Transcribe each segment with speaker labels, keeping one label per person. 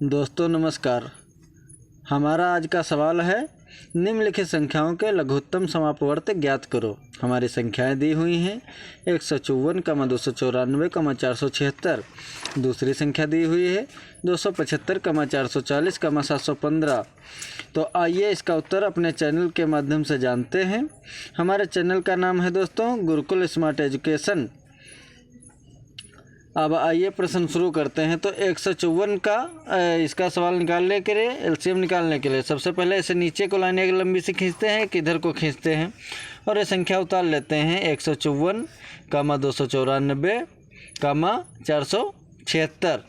Speaker 1: दोस्तों नमस्कार। हमारा आज का सवाल है निम्नलिखित संख्याओं के लघुत्तम समापवर्त ज्ञात करो। हमारी संख्याएं दी हुई हैं 154, 294, 476। दूसरी संख्या दी हुई है 275, 440, 715। तो आइए इसका उत्तर अपने चैनल के माध्यम से जानते हैं। हमारे चैनल का नाम है दोस्तों गुरुकुल स्मार्ट एजुकेशन। अब आइए प्रश्न शुरू करते हैं। तो 154 का इसका सवाल निकालने के लिए एलसीएम निकालने के लिए सबसे पहले इसे नीचे को लाइन एक लंबी सी खींचते हैं, किधर को खींचते हैं और ये संख्या उतार लेते हैं 154, 294, 476।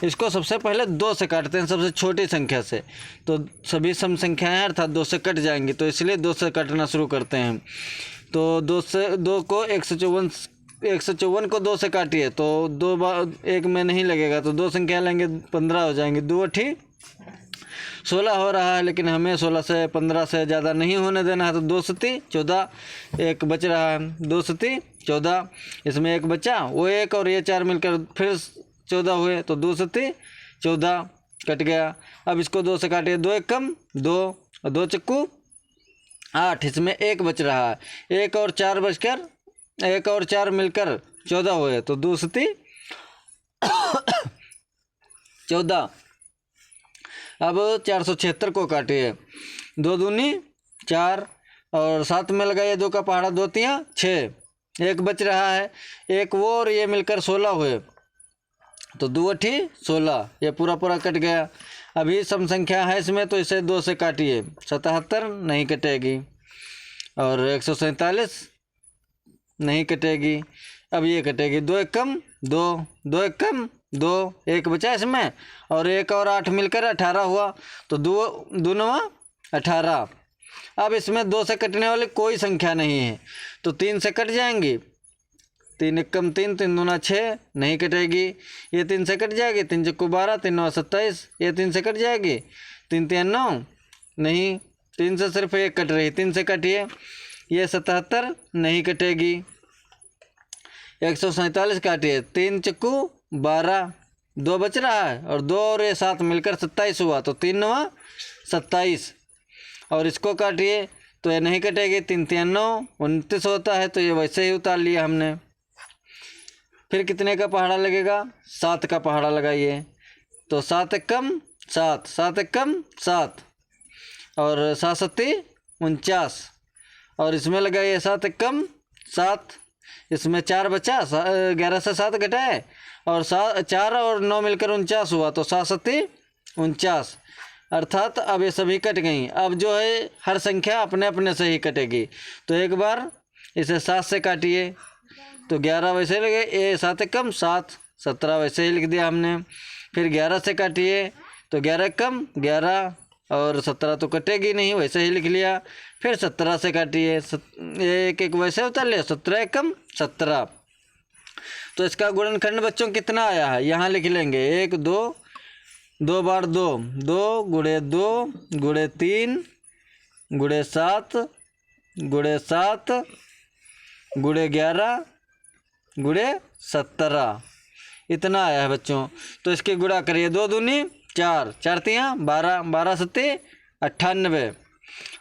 Speaker 1: इसको सबसे पहले 2 से काटते हैं, सबसे छोटी संख्या से। तो सभी सम संख्याएं अर्थात 2 से कट जाएंगी, तो इसलिए 2 से काटना शुरू करते हैं। तो 2 को 154 को 2 से काटिए तो 2 बार 1 में नहीं लगेगा, तो 2 संख्या लेंगे 15 हो जाएंगे। 2 8 16 हो रहा है, लेकिन हमें 16 से 15 से ज़्यादा नहीं होने देना है। तो 2 सती 14, 1 बच रहा है। 2 सती 14, इसमें 1 बचा, वो 1 और ये 4 मिलकर फिर 14 हुए, तो 2 सती 14 कट गया। अब इसको 2 से काटिए, 2 1 कम 2 और 2 चक्कू 8, इसमें 1 बच रहा है। 1 और 4 बचकर 1 और 4 मिलकर 14 हुए, तो 2 सती 14। अब 476 को काटिए, 2 दूनी 4 और 7 में लगाइए 2 का पहाड़ा, 2 तियाँ 6, 1 बच रहा है। 1 वो और ये मिलकर 16 हुए, तो 2 8 16, ये पूरा कट गया। अभी सम संख्या है इसमें, तो इसे 2 से काटिए, 77 नहीं कटेगी और 147 नहीं कटेगी। अब ये कटेगी, 2 1 कम 2, 2 1 कम 2, 1 बचा इसमें और 1 और 8 मिलकर 18 हुआ, तो 2 2 18। अब इसमें 2 से कटने वाली कोई संख्या नहीं है, तो 3 से कट जाएंगी। 3 1 कम 3, 3 दूना 6 नहीं कटेगी। ये 3 से कट जाएगी, 3 चक्कू 12, 3 9 27। ये 3 से कट जाएगी, 3 3 9 नहीं, 3 से सिर्फ 1 कट रही, 3 से कटिए, ये 77 नहीं कटेगी। 147 काटिए, 3 चक्कू 12, 2 बच रहा है और 2 और ये 7 मिलकर 27 हुआ, तो 3 9 27। और इसको काटिए तो ये नहीं कटेगी, 3 3 9 29 होता है, तो ये वैसे ही उतार लिया हमने। फिर कितने का पहाड़ा लगेगा? 7 का पहाड़ा लगाइए, तो 7 1 कम 7, 7 1 कम 7 और 7 सत्ती 49 और इसमें लगाइए 7 1 कम 7, इसमें 4 बचा, 11 से 7 घटाए और 4 और 9 मिलकर 49 हुआ, तो 7 सत्ती 49। अर्थात अब ये सभी कट गई। अब जो है हर संख्या अपने अपने से ही कटेगी। तो एक बार इसे 7 से काटिए, तो 11 वैसे ही लगे, ये 7 1 कम 7, 17 वैसे ही लिख दिया हमने। फिर 11 से काटिए, तो 11 कम 11 और 17 तो कटेगी नहीं, वैसे ही लिख लिया। फिर 17 से काटिए, 1 1 वैसे उतार लिया, 17 1 कम 17। तो इसका गुणनखंड बच्चों कितना आया है यहाँ लिख लेंगे, 1 2 2 बार 2 2 गुणे 2 गुणे 3 गुणे 7 गुणे 7 गुणे 11 गुणे 17, इतना आया है बच्चों। तो इसकी गुणा करिए, 2 दूनी 4, 4 तियाँ 12, 12 सत्ती 98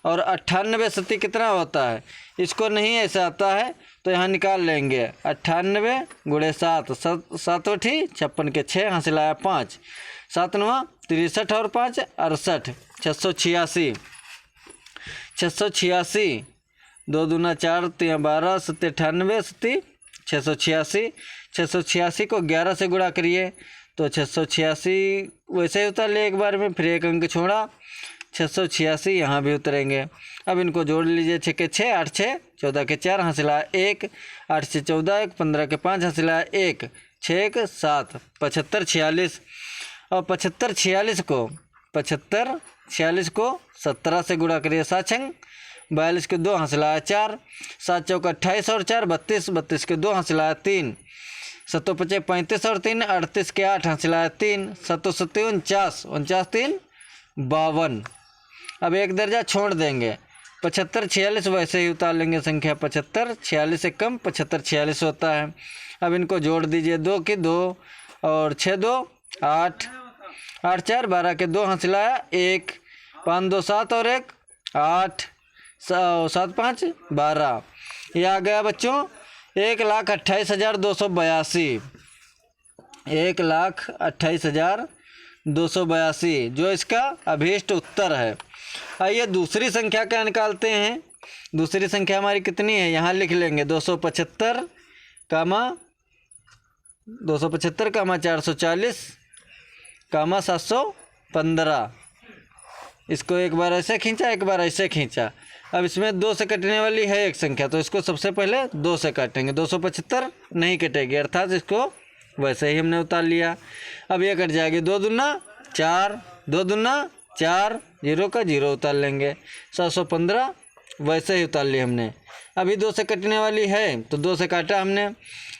Speaker 1: और 98 सत्ती कितना होता है? इसको नहीं ऐसा आता है तो यहाँ निकाल लेंगे, 98 गुणे 7, 7 उठी 56 के 6 हासिल आया 5, 7 9 63 और 5 68, 686, 686, 2 दूना 4 तियाँ 12 सत्ती 98 सत्ती 686। 686 को 11 से गुणा करिए, तो 686 वैसे ही उतार लिए एक बार में, फिर 1 अंक छोड़ा, 686 यहाँ भी उतरेंगे। अब इनको जोड़ लीजिए, 6 के 6 8 6 14 के 4 हासिल आया 1, 8 से 14 1 15 के 5 हासिल आया 1, 6 1 7, 75 46 और 75 46 को 17 से गुणा करिए, 7 6 42 के 2 हासिल आया 4, 7 चौक 28 और 4 32, 32 के 2 हासिल आया 3, 7 5 35 और 3 38 के 8 हासिल आया 3, 7 7 49, 49 3 52। अब एक दर्जा छोड़ देंगे, 75 46 वैसे ही उतार लेंगे संख्या, 75 46 से कम 75 46 होता है। अब इनको जोड़ दीजिए, 2 की 2 और 6 2 8, 8 4 12 के 2 हाथ लाया 1, 5 2 7 और 1 8, 7 5 12। ये आ गया बच्चों 1,28,282, 1,28,282 जो इसका अभीष्ट उत्तर है। आइए दूसरी संख्या क्या निकालते हैं। दूसरी संख्या हमारी कितनी है, यहाँ लिख लेंगे 275 कामा 440 कामा 715। इसको एक बार ऐसे खींचा, एक बार ऐसे खींचा। अब इसमें 2 से कटने वाली है एक संख्या, तो इसको सबसे पहले 2 से काटेंगे। 275 नहीं कटेगी, अर्थात इसको वैसे ही हमने उतार लिया। अब ये कट जाएगी 2 दूना 4, 2 दूना 4, 0 का 0 उतार लेंगे। 715 वैसे ही उतार लिया हमने। अभी 2 से कटने वाली है तो 2 से काटा हमने।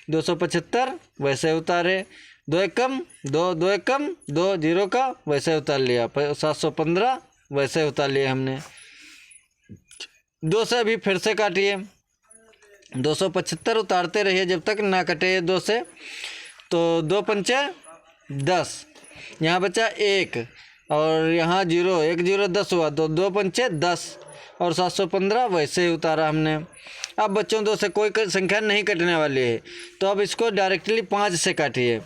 Speaker 1: 275 वैसे उतारे। 2 1 कम 2, 2 1 कम 2, 0 का वैसे उतार लिया। 715 वैसे उतार लिया हमने। 2 से अभी फिर से काटिए। 275 उतारते रहिए जब तक ना कटे 2 से। तो 2 पंचे 10, यहाँ बचा 1 और यहाँ 0, 1 0 10 हुआ, तो 2 पंचे 10 और 715 वैसे ही उतारा हमने। अब बच्चों 2 से कोई संख्या नहीं कटने वाली है, तो अब इसको डायरेक्टली 5 से काटिए।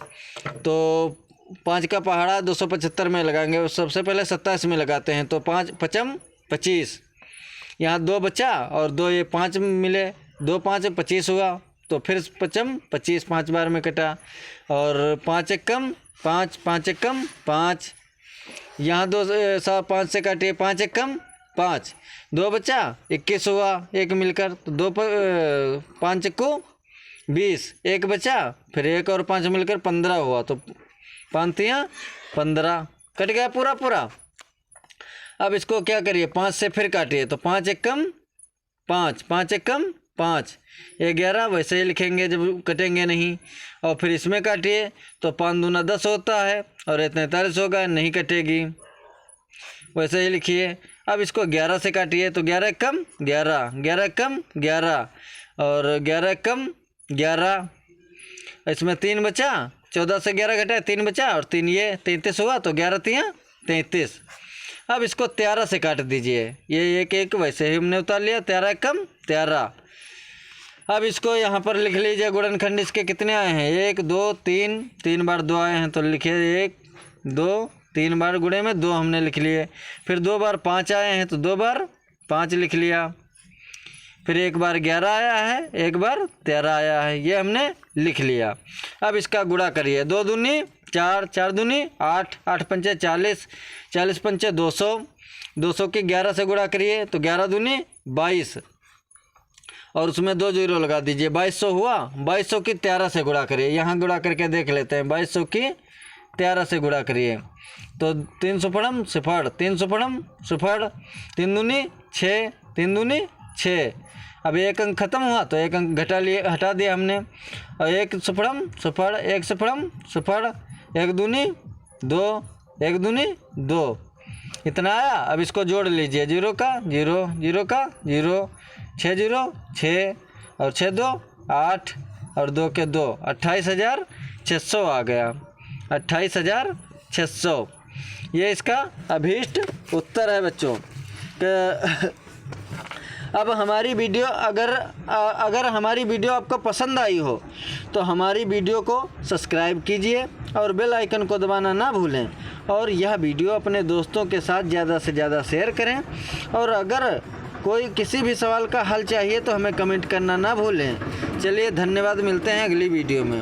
Speaker 1: तो 5 का पहाड़ा 275 में लगाएंगे। सबसे पहले 27 में लगाते हैं, तो 5 5 25, यहाँ 2 बचा और 2 ये 5 मिले, 2 5 25 हुआ। तो फिर 5 25 5 बार में कटा और 5 1 कम 5, 5 1 कम 5, यहाँ 2 5 से काटिए। 5 1 कम 5, 2 बचा 21 हुआ, 1 मिलकर। तो 2 5 को 20, 1 बचा, फिर 1 और 5 मिलकर 15 हुआ। तो 5 3 15 कट गया पूरा। अब इसको क्या करिए, 5 से फिर काटिए। तो 5 1 कम 5, 5 1 कम 5, 11 वैसे ही लिखेंगे जब कटेंगे नहीं। और फिर इसमें काटिए तो 5 दूना 10 होता है और 43 होगा, नहीं कटेगी, वैसे ही लिखिए। अब इसको 11 से काटिए। तो 11 कम 11, 11 कम 11 और 11 कम 11। इसमें 3 बचा, 14 से 11 घटा 3 बचा और 3 ये 33 हुआ। तो 11 3 33। अब इसको 13 से काट दीजिए। ये 1 1 वैसे ही हमने उतार लिया। 13 कम 13। अब इसको यहाँ पर लिख लीजिए गुणनखंड इसके कितने आए हैं, 1 2 3, 3 बार 2 आए हैं, तो लिखिए 1 2 3 बार गुणे में 2 हमने लिख लिए। फिर 2 बार 5 आए हैं, तो 2 बार 5 लिख लिया। फिर 1 बार 11 आया है, 1 बार 13 आया है, ये हमने लिख लिया। अब इसका गुणा करिए। 2 दूनी 4, 4 दूनी 8, 8 पंचे 40, 40 पंचे 200, 200 की 11 से गुणा करिए। तो 11 दूनी 22 और उसमें 2 0 लगा दीजिए। 2200 हुआ। 2200 की 13 से गुणा करिए। यहाँ गुणा करके देख लेते हैं। 2200 की 13 से गुणा करिए तो 3 सुफड़म सिफड़, 3 सुफड़म सुफड़, 3 दूनी 6, 3 दूनी 6। अब 1 अंक खत्म हुआ तो 1 अंक हटा दिया हमने। और 1 सुफड़म सुफड़, 1 सुफड़म सुफड़, 1 दूनी 2, 1 दूनी 2, इतना आया। अब इसको जोड़ लीजिए। 0 का 0, 0 का 0, 6 0 6 और 6 2 8 और 2 के 2, 28,600 आ गया। 28,600 ये इसका अभीष्ट उत्तर है बच्चों। अब हमारी वीडियो अगर हमारी वीडियो आपको पसंद आई हो तो हमारी वीडियो को सब्सक्राइब कीजिए और बेल आइकन को दबाना ना भूलें। और यह वीडियो अपने दोस्तों के साथ ज़्यादा से ज़्यादा शेयर करें। और अगर कोई किसी भी सवाल का हल चाहिए तो हमें कमेंट करना ना भूलें। चलिए धन्यवाद, मिलते हैं अगली वीडियो में।